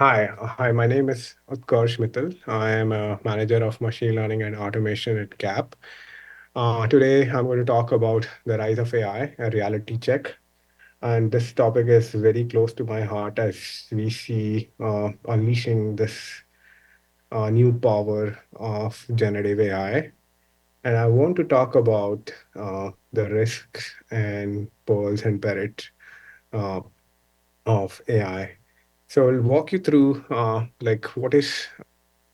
Hi. My name is Utkarsh Mittal. I am a manager of machine learning and automation at CAP. Today, I'm going to talk about the rise of AI, a reality check. And this topic is very close to my heart as we see unleashing this new power of generative AI. And I want to talk about the risks and pearls and parrots uh, of AI. So I'll walk you through like what is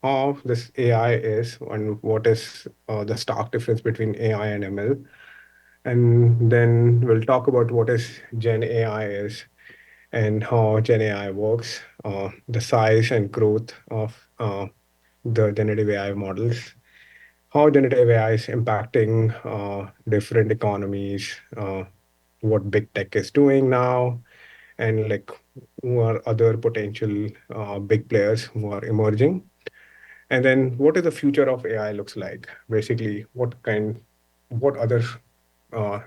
how this AI is and what is the stark difference between AI and ML. And then we'll talk about what is Gen AI is and how Gen AI works, the size and growth of the generative AI models, how generative AI is impacting different economies, what big tech is doing now, and like who are other potential big players who are emerging. And then what is the future of AI looks like? Basically, what other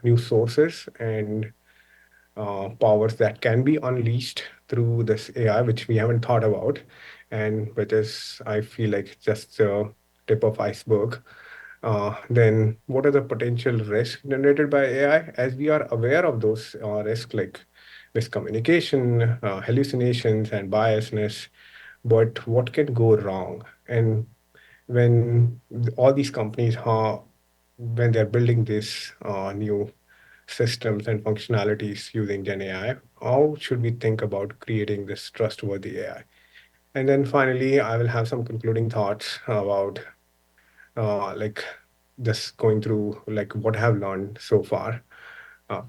new sources and powers that can be unleashed through this AI, which we haven't thought about, and which is, I feel like, just the tip of iceberg. Then what are the potential risks generated by AI? As we are aware of those risks like miscommunication, hallucinations, and biasness, but what can go wrong? And when all these companies when they're building these new systems and functionalities using Gen AI, how should we think about creating this trustworthy AI? And then finally, I will have some concluding thoughts about like just going through like what I have learned so far. Uh,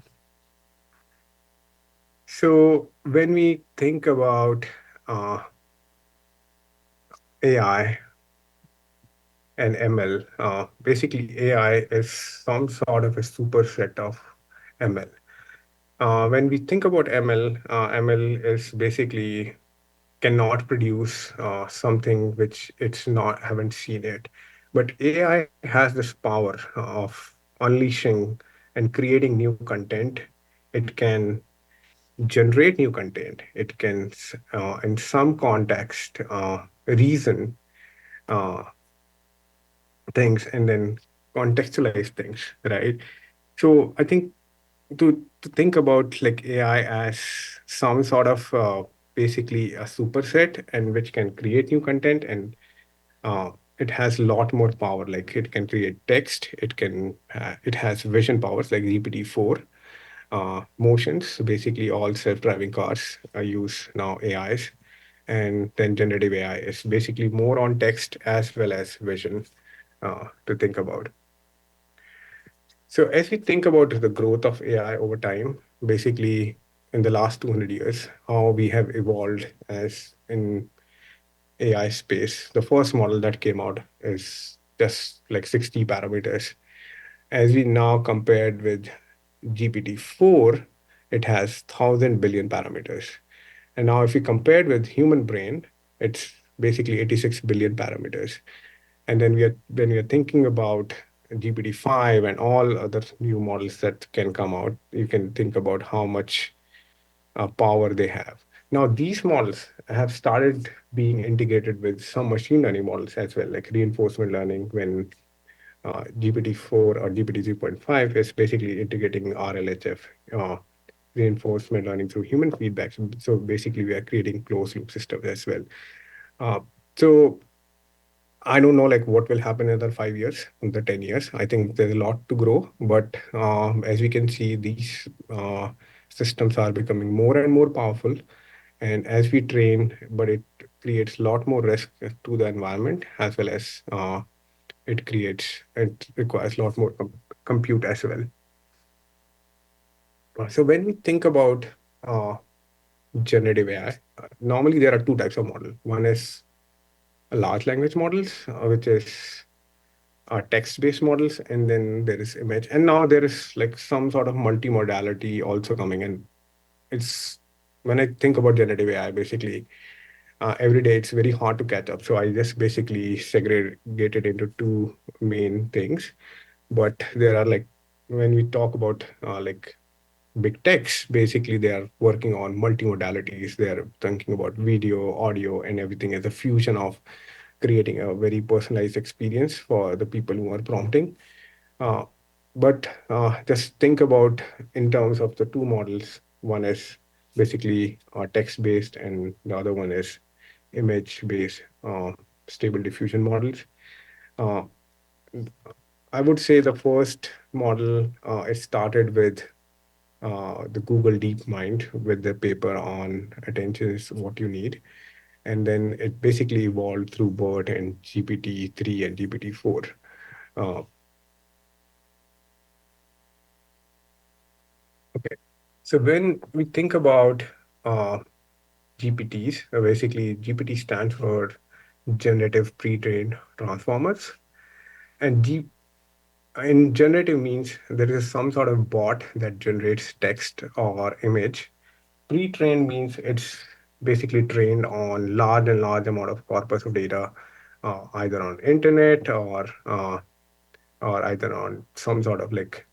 so when we think about uh, AI and ML, basically AI is some sort of a superset of ML. When we think about ML, ML is basically cannot produce something which it's not haven't seen it. But AI has this power of unleashing and creating new content. It can generate new content. It can, in some context, reason uh, things and then contextualize things, right? So I think to think about like AI as some sort of basically a superset and which can create new content and it has a lot more power. Like it can create text, it has vision powers like GPT-4, motions. So basically, all self-driving cars use now AIs, and then generative AI is basically more on text as well as vision to think about. So as we think about the growth of AI over time, basically in the last 200 years, how we have evolved as in AI space. The first model that came out is just like 60 parameters. As we now compared with GPT-4, it has 1,000 billion parameters. And now if we compared with human brain, it's basically 86 billion parameters. And then when we are thinking about GPT-5 and all other new models that can come out, you can think about how much power they have. Now, these models have started being integrated with some machine learning models as well, like reinforcement learning, when GPT-4 or GPT 3.5 is basically integrating RLHF, uh, reinforcement learning through human feedback. So basically, we are creating closed loop systems as well. Uh, so I don't know like what will happen in another 5 years, in the 10 years. I think there's a lot to grow, but as we can see, these systems are becoming more and more powerful. And as we train, but it creates a lot more risk to the environment as well as it requires a lot more compute as well. So when we think about uh, generative AI, normally there are two types of model. One is large language models, which is text-based models, and then there is image. And now there is like some sort of multimodality also coming in. It's when I think about generative AI, basically every day it's very hard to catch up. So I just basically segregated into two main things. But there are like when we talk about like big techs, basically they are working on multimodalities. They are thinking about video, audio, and everything as a fusion of creating a very personalized experience for the people who are prompting. Uh, but just think about in terms of the two models. One is basically text-based, and the other one is image-based stable diffusion models. Uh, I would say the first model, it started with the Google DeepMind with the paper on attention is what you need. And then it basically evolved through BERT and GPT-3 and GPT-4. Uh, okay. So when we think about uh, GPTs, basically GPT stands for Generative Pre-trained Transformers. And in generative means there is some sort of bot that generates text or image. Pre-trained means it's basically trained on large and large amount of corpus of data, either on internet or either on some sort of like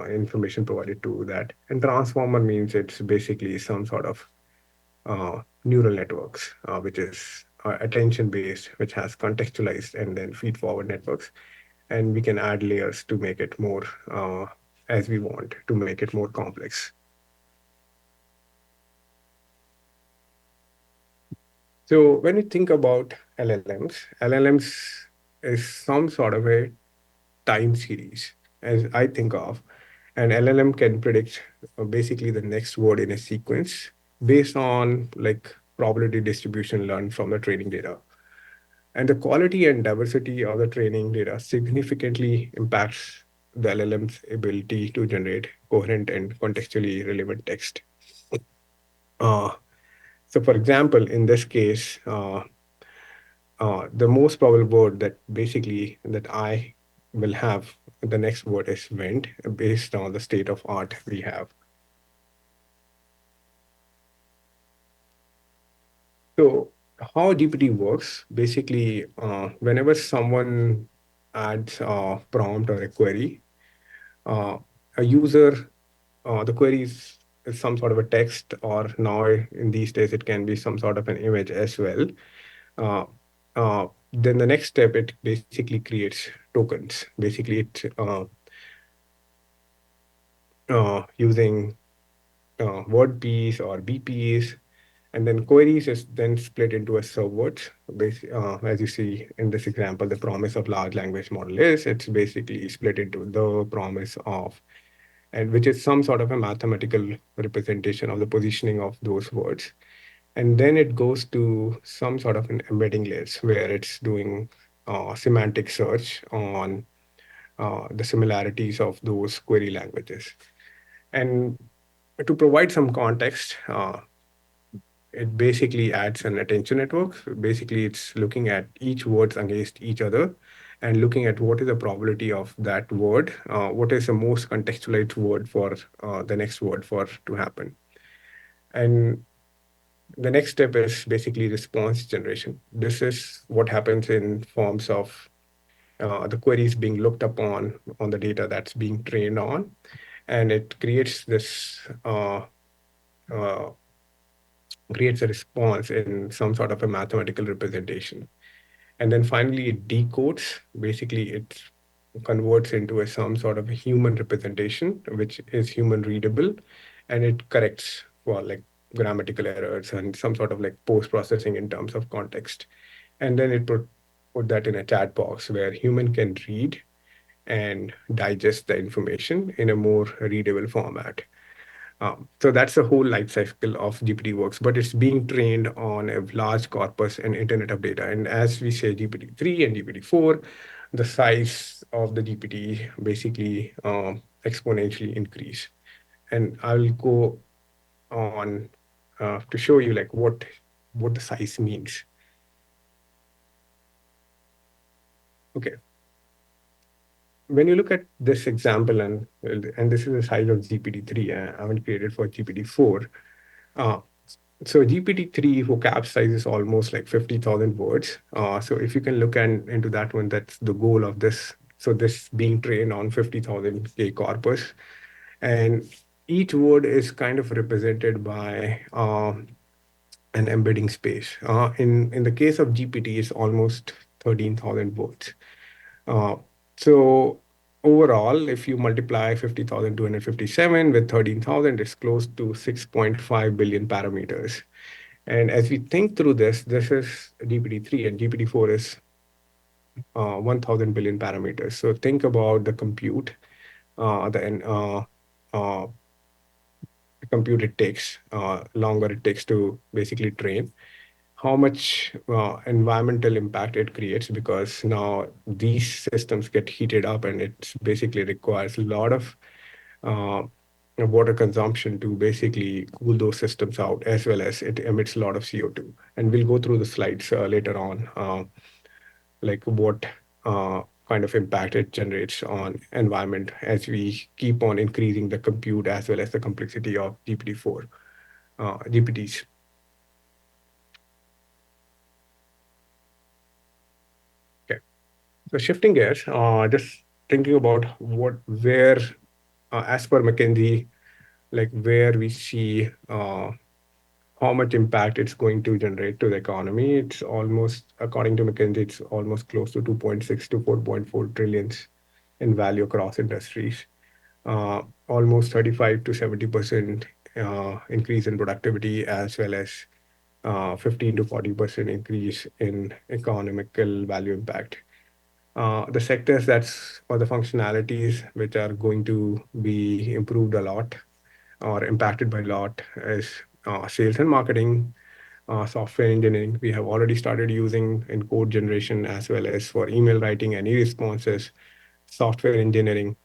information provided to that. And transformer means it's basically some sort of neural networks, which is attention based, which has contextualized and then feed forward networks. And we can add layers to make it more as we want to make it more complex. So when we think about LLMs is some sort of a time series, as I think of. An LLM can predict basically the next word in a sequence based on like probability distribution learned from the training data. And the quality and diversity of the training data significantly impacts the LLM's ability to generate coherent and contextually relevant text. Uh, so, for example, in this case, the most probable word that basically that I will have the next word is went based on the state of art we have. So how GPT works, basically, whenever someone adds a prompt or a query, uh, a user, the query is some sort of a text, or now in these days it can be some sort of an image as well. Uh, then the next step, it basically creates tokens. Basically, it using word piece or BPs, and then queries is then split into a subwords. As you see in this example, the promise of large language model is it's basically split into the promise of, and which is some sort of a mathematical representation of the positioning of those words. And then it goes to some sort of an embedding layers where it's doing semantic search on the similarities of those query languages. And to provide some context, it basically adds an attention network. So basically, it's looking at each words against each other and looking at what is the probability of that word, what is the most contextualized word for the next word for to happen. And the next step is basically response generation. This is what happens in forms of the queries being looked upon on the data that's being trained on, and it uh, creates a response in some sort of a mathematical representation. And then finally, it decodes. Basically, it converts into some sort of a human representation, which is human readable, and it corrects for like grammatical errors and some sort of like post processing in terms of context. And then it put that in a chat box where human can read and digest the information in a more readable format. So that's the whole life cycle of GPT works, but it's being trained on a large corpus and internet of data. And as we say, GPT-3 and GPT-4, the size of the GPT basically exponentially increase. And I'll go on to show you like what the size means. Okay, when you look at this example, and this is the size of GPT-3, I haven't created for GPT-4. Uh, so GPT-3 vocab size is almost like 50,000 words. So if you can look into that one, that's the goal of this. So this being trained on 50,000 K corpus. And each word is kind of represented by an embedding space. In the case of GPT, it's almost 13,000 words. Uh, so overall, if you multiply 50,257 with 13,000, it's close to 6.5 billion parameters. And as we think through this is GPT-3 and GPT-4 is 1,000 billion parameters. So think about the compute, uh, compute it takes, longer it takes to basically train, how much environmental impact it creates, because now these systems get heated up and it basically requires a lot of uh, water consumption to basically cool those systems out, as well as it emits a lot of CO2. And we'll go through the slides later on, like what kind of impact it generates on environment as we keep on increasing the compute as well as the complexity of GPT-4 GPTs. Okay. So shifting gears, just thinking about where, as per McKinsey, like where we see how much impact it's going to generate to the economy. It's almost, according to McKinsey, it's almost close to 2.6 to 4.4 trillions in value across industries. Almost 35 to 70% increase in productivity, as well as 15 to 40% increase in economical value impact. The sectors that's or the functionalities which are going to be improved a lot or impacted by a lot is sales and marketing, software engineering. We have already started using in code generation as well as for email writing and e-responses, software engineering.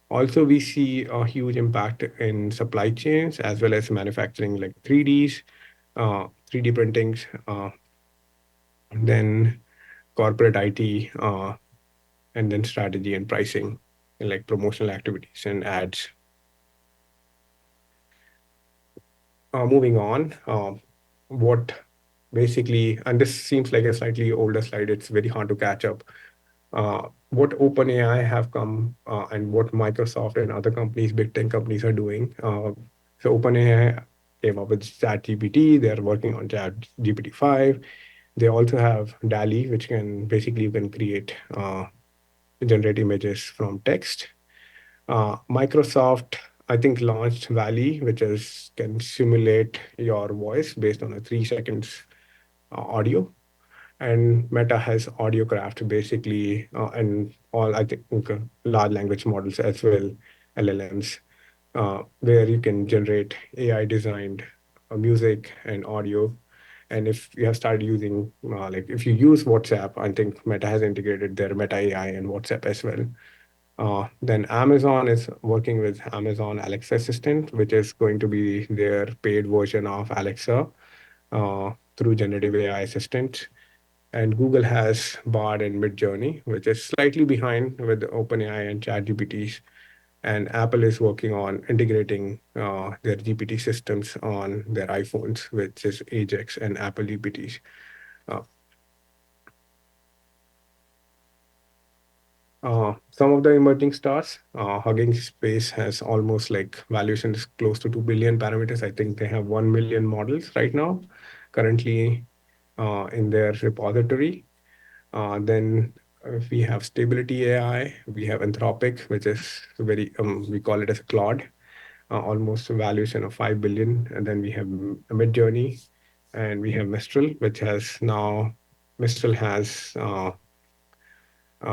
Also, we see a huge impact in supply chains as well as manufacturing, like 3D printings, then corporate IT, and then strategy and pricing, and like promotional activities and ads. Moving on, what basically, and this seems like a slightly older slide, it's very hard to catch up. What OpenAI have come and what Microsoft and other companies, big tech companies, are doing. So OpenAI came up with ChatGPT. They're working on ChatGPT 5. They also have DALL-E, which can basically you can create generate images from text. Microsoft, I think, launched Valley, which is can simulate your voice based on a 3 seconds audio. And Meta has AudioCraft, basically, and all, I think, large language models as well, LLMs, where you can generate AI designed music and audio. And if you have started using, like if you use WhatsApp, I think Meta has integrated their Meta AI and WhatsApp as well. Then Amazon is working with Amazon Alexa Assistant, which is going to be their paid version of Alexa through generative AI assistant. And Google has Bard and Midjourney, which is slightly behind with OpenAI and ChatGPTs. And Apple is working on integrating their GPT systems on their iPhones, which is Ajax and Apple GPTs. Uh, some of the emerging stars, Hugging Space has almost like valuation is close to 2 billion parameters. I think they have 1 million models right now, currently in their repository. Then we have Stability AI, we have Anthropic, which is very, we call it as Claude, almost a valuation of 5 billion. And then we have Midjourney, and we have Mistral, which has now, Mistral has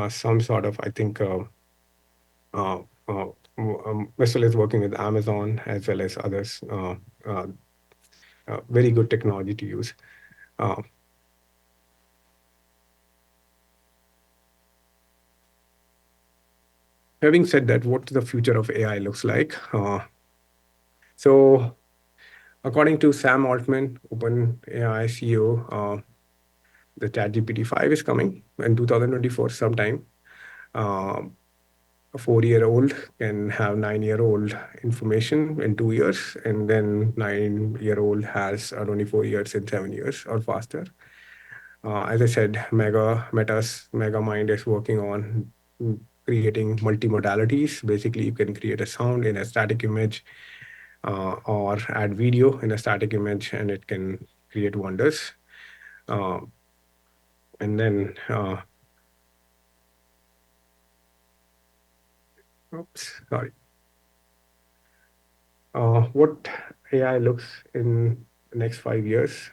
some sort of, I think, uh, uh, Mistral is working with Amazon as well as others. Uh, Very good technology to use. Uh, Having said that, what the future of AI looks like? So, according to Sam Altman, OpenAI CEO, the ChatGPT 5 is coming in 2024 sometime. Uh, a 4-year-old can have 9-year-old information in 2 years, and then 9-year-old has 24 years in 7 years or faster. As I said, Meta's Megamind is working on creating multimodalities. Basically, you can create a sound in a static image, or add video in a static image, and it can create wonders. Uh, and then, oops, sorry. What AI looks in the next 5 years?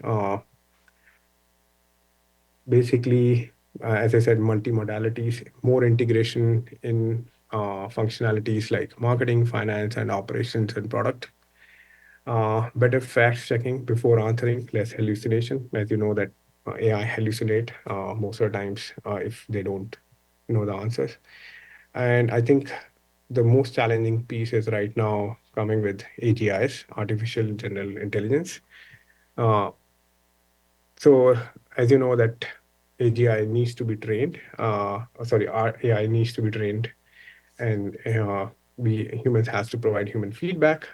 Basically, as I said, multimodalities, more integration in functionalities like marketing, finance, and operations and product. Better fact checking before answering, less hallucination. As you know that AI hallucinate most of the times if they don't know the answers. And I think the most challenging piece is right now coming with AGIs, artificial general intelligence. Uh, so as you know that AGI needs to be trained, sorry, our AI needs to be trained, and we humans has to provide human feedback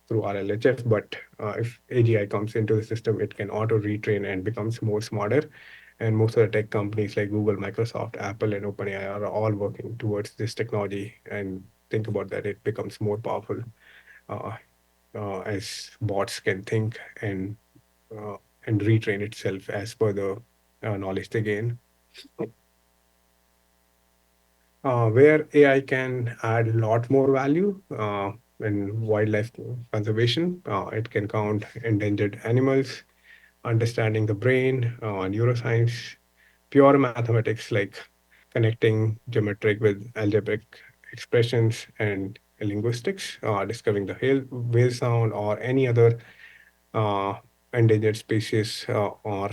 through our LHF. But if AGI comes into the system, it can auto retrain and becomes more smarter. And most of the tech companies like Google, Microsoft, Apple, and OpenAI are all working towards this technology. And think about that, it becomes more powerful uh, as bots can think uh, and retrain itself as per the knowledge they gain. Where AI can add a lot more value in wildlife conservation. It can count endangered animals, understanding the brain, neuroscience, pure mathematics like connecting geometric with algebraic expressions, and linguistics, discovering the whale sound or any other uh, endangered species, or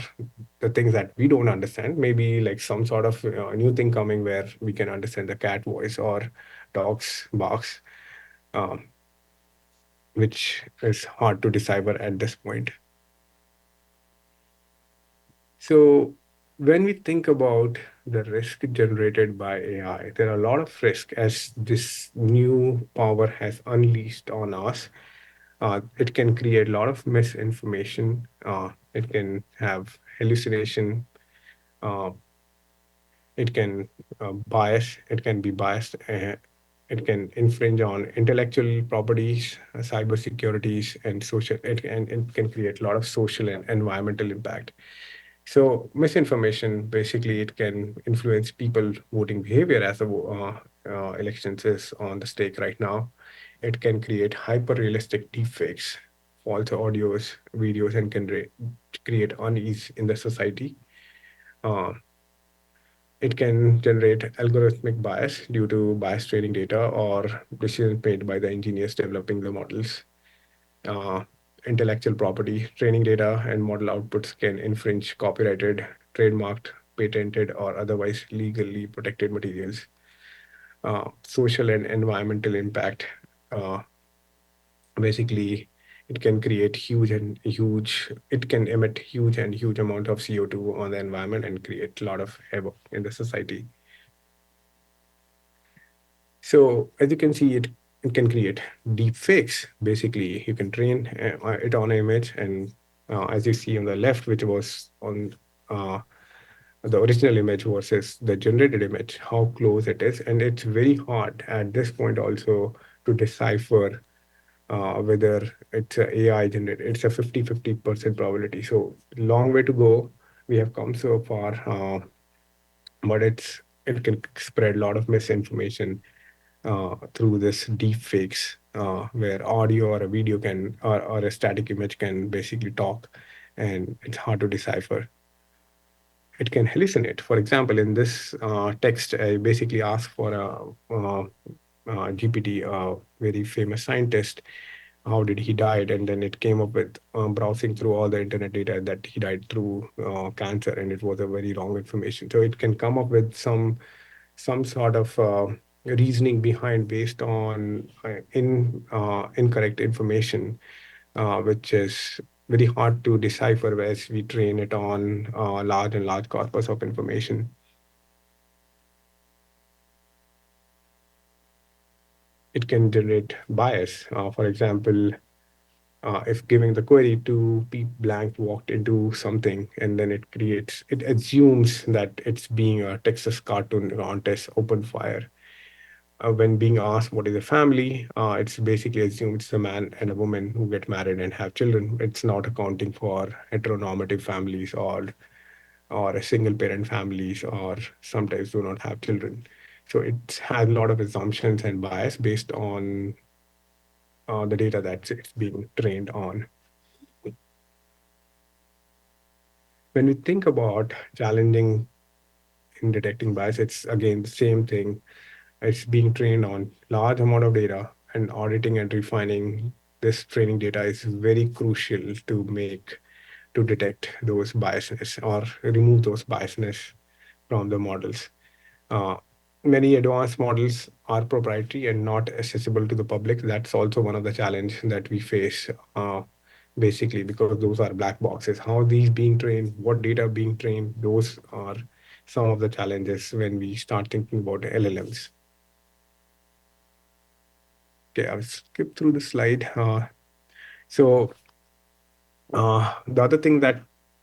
the things that we don't understand. Maybe like some sort of new thing coming where we can understand the cat voice or dog's barks, um, which is hard to decipher at this point. So when we think about the risk generated by AI, there are a lot of risk as this new power has unleashed on us. It can create a lot of misinformation. It can have hallucination. Uh, it can bias. It can be biased. It can infringe on intellectual properties, cyber securities, and social. It can create a lot of social and environmental impact. So misinformation, basically, it can influence people voting behavior as the elections is on the stake right now. It can create hyper-realistic deepfakes, false audios, videos, and can create unease in the society. Uh, it can generate algorithmic bias due to bias training data or decisions made by the engineers developing the models. uh, Intellectual property, training data, and model outputs can infringe copyrighted, trademarked, patented, or otherwise legally protected materials. Social and environmental impact. Uh, Basically, it can create it can emit huge amount of CO2 on the environment and create a lot of havoc in the society. So as you can see, it can create deep fakes. Basically, you can train it on an image, and as you see on the left, which was on uh, the original image versus the generated image, how close it is, and it's very hard at this point also to decipher whether it's a AI generated. It's a 50-50% probability. So long way to go. We have come so far, but it can spread a lot of misinformation through this deep fakes, where audio or a video can or a static image can basically talk, and it's hard to decipher. It can hallucinate. For example, in this text, I basically asked for GPT, a very famous scientist, how did he died, and then it came up with browsing through all the internet data that he died through cancer, and it was a very wrong information. So it can come up with some sort of reasoning behind based on incorrect information, which is very hard to decipher as we train it on large corpus of information. It can generate bias. For example, if giving the query to Pete Blank walked into something, and then it assumes that it's being a Texas cartoon contest open fire. when being asked what is a family, it's basically assumed it's a man and a woman who get married and have children. It's not accounting for heteronormative families or a single parent families or sometimes do not have children. So it has a lot of assumptions and bias based on the data that it's being trained on. When we think about challenging in detecting bias, it's again the same thing. It's being trained on large amount of data, and auditing and refining this training data is very crucial to detect those biasness or remove those biasness from the models. Uh, Many advanced models are proprietary and not accessible to the public. That's also one of the challenge that we face, basically, because those are black boxes. How these being trained, what data being trained, those are some of the challenges when we start thinking about LLMs. Okay, I'll skip through the slide. The other thing that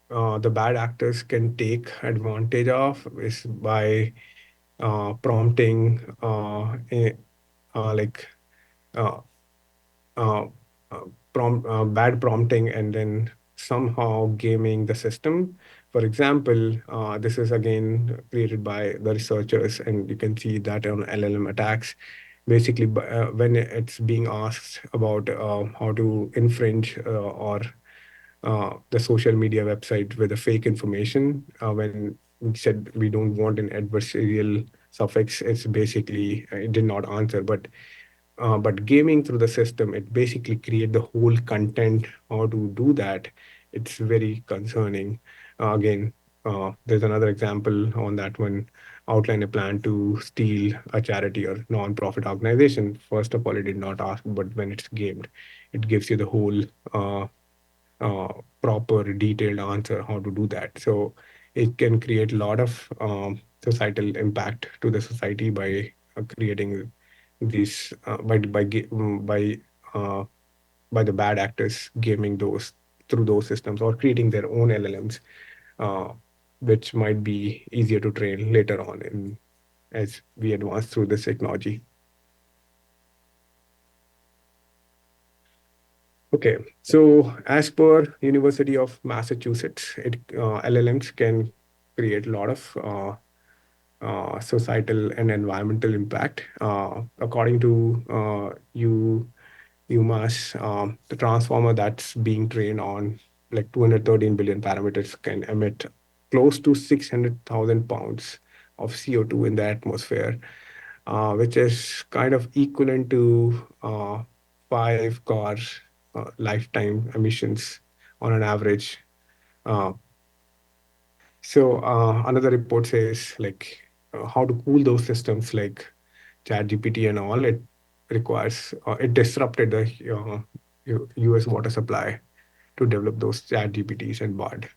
the bad actors can take advantage of is by prompting like uh, uh, uh, bad prompting and then somehow gaming the system. For example, this is again created by the researchers, and you can see that on LLM attacks. Basically, when it's being asked about how to infringe or the social media website with the fake information, when we said we don't want an adversarial suffix, it's basically it did not answer. But gaming through the system, it basically create the whole content. How to do that? It's very concerning. Again, there's another example on that one. Outline a plan to steal a charity or non-profit organization. First of all, it did not ask, but when it's gamed, it gives you the whole uh, uh, proper detailed answer how to do that. So it can create a lot of societal impact to the society by creating these by the bad actors gaming those through those systems or creating their own LLMs, uh, which might be easier to train later on in as we advance through this technology. Okay, so as per University of Massachusetts, LLMs can create a lot of societal and environmental impact. According to UMass, the transformer that's being trained on like 213 billion parameters can emit close to 600,000 pounds of CO2 in the atmosphere, which is kind of equivalent to 5 cars lifetime emissions on an average. Uh, Another report says like how to cool those systems like ChatGPT and all. It disrupted the US water supply to develop those ChatGPTs and BARD,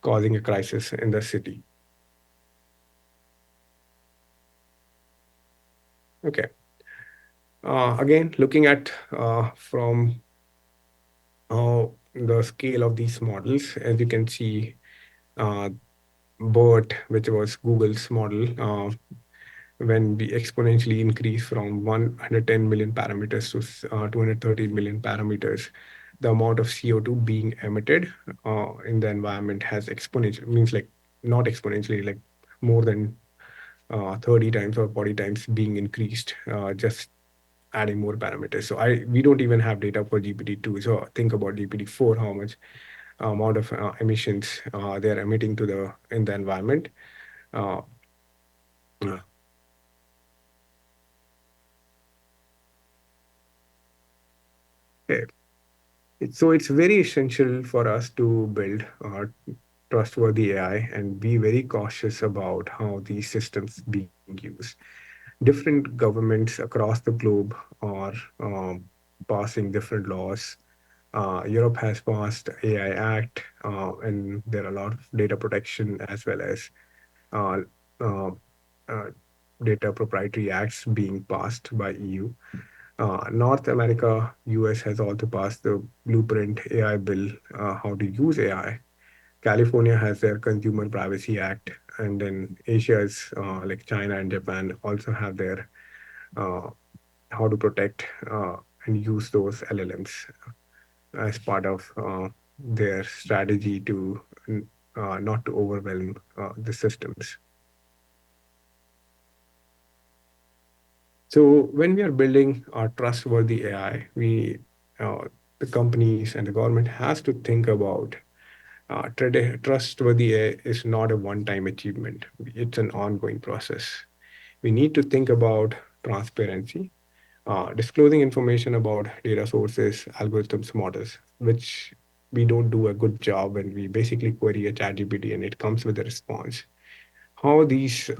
causing a crisis in the city. Okay. Again, looking at from the scale of these models, as you can see, uh, BERT, which was Google's model, when we exponentially increase from 110 million parameters to 230 million parameters, the amount of CO2 being emitted in the environment has exponential, means like not exponentially, like more than 30 times or 40 times being increased, just adding more parameters. So we don't even have data for GPT-2. So think about GPT-4, how much amount of emissions they're emitting to the in the environment. Uh, okay. So it's very essential for us to build trustworthy AI and be very cautious about how these systems being used. Different governments across the globe are passing different laws. Europe has passed AI Act, and there are a lot of data protection as well as uh, uh, uh, data proprietary acts being passed by EU. North America, US has also passed the Blueprint AI bill, how to use AI. California has their Consumer Privacy Act, and then Asia's like China and Japan also have their uh, how to protect and use those LLMs as part of their strategy to not to overwhelm the systems. So when we are building a trustworthy AI, uh, the companies and the government has to think about trustworthy AI is not a one-time achievement. It's an ongoing process. We need to think about transparency, disclosing information about data sources, algorithms, models, which we don't do a good job when we basically query a ChatGPT and it comes with a response. How these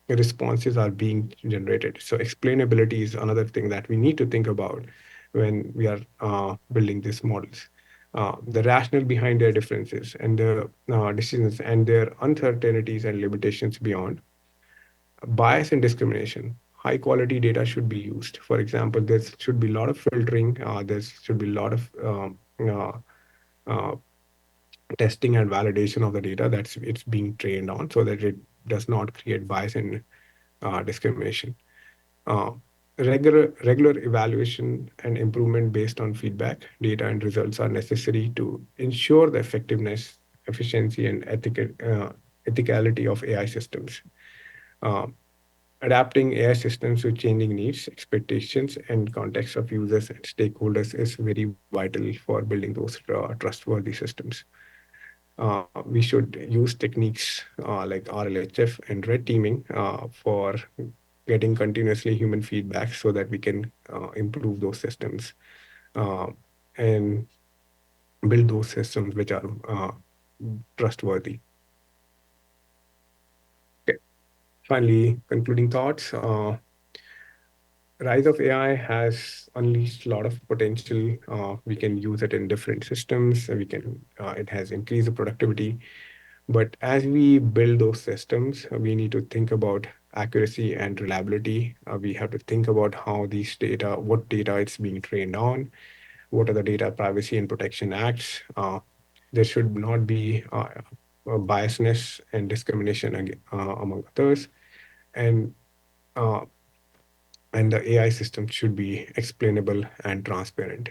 responses are being generated. So explainability is another thing that we need to think about when we are building these models. The rationale behind their differences and the decisions and their uncertainties and limitations beyond bias and discrimination. High quality data should be used. For example, there should be a lot of filtering. There should be a lot of uh, testing and validation of the data that's it's being trained on, so that it does not create bias and discrimination. Uh, regular evaluation and improvement based on feedback, data, and results are necessary to ensure the effectiveness, efficiency, and ethicality of AI systems. Uh, Adapting AI systems to changing needs, expectations, and context of users and stakeholders is very vital for building those trustworthy systems. We should use techniques like RLHF and red teaming for getting continuously human feedback so that we can improve those systems uh, and build those systems which are trustworthy. Okay. Finally, concluding thoughts. Rise of AI has unleashed a lot of potential. We can use it in different systems. It has increased the productivity. But as we build those systems, we need to think about accuracy and reliability. We have to think about what data it's being trained on, what are the data privacy and protection acts. There should not be biasness and discrimination among others. And uh, and the AI system should be explainable and transparent.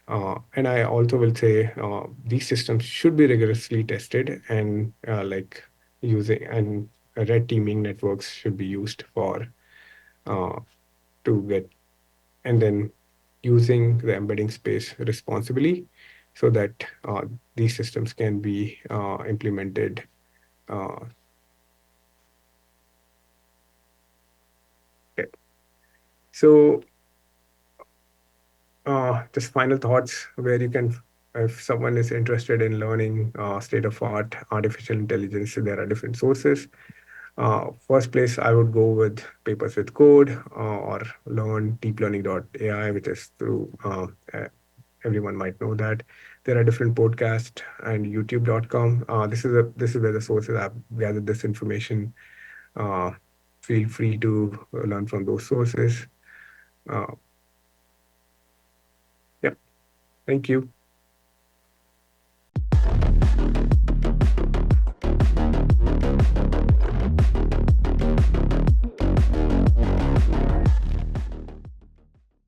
And I also will say these systems should be rigorously tested and like using and red teaming networks should be used for uh, to get and then using the embedding space responsibly so that these systems can be implemented. Uh, okay. So just final thoughts where you can, if someone is interested in learning state of art artificial intelligence, there are different sources. First place I would go with Papers with Code or learn deeplearning.ai, which is through everyone might know that. There are different podcasts and youtube.com. This is where the sources I've gathered this information. Uh, Feel free to learn from those sources. Uh, yeah, thank you.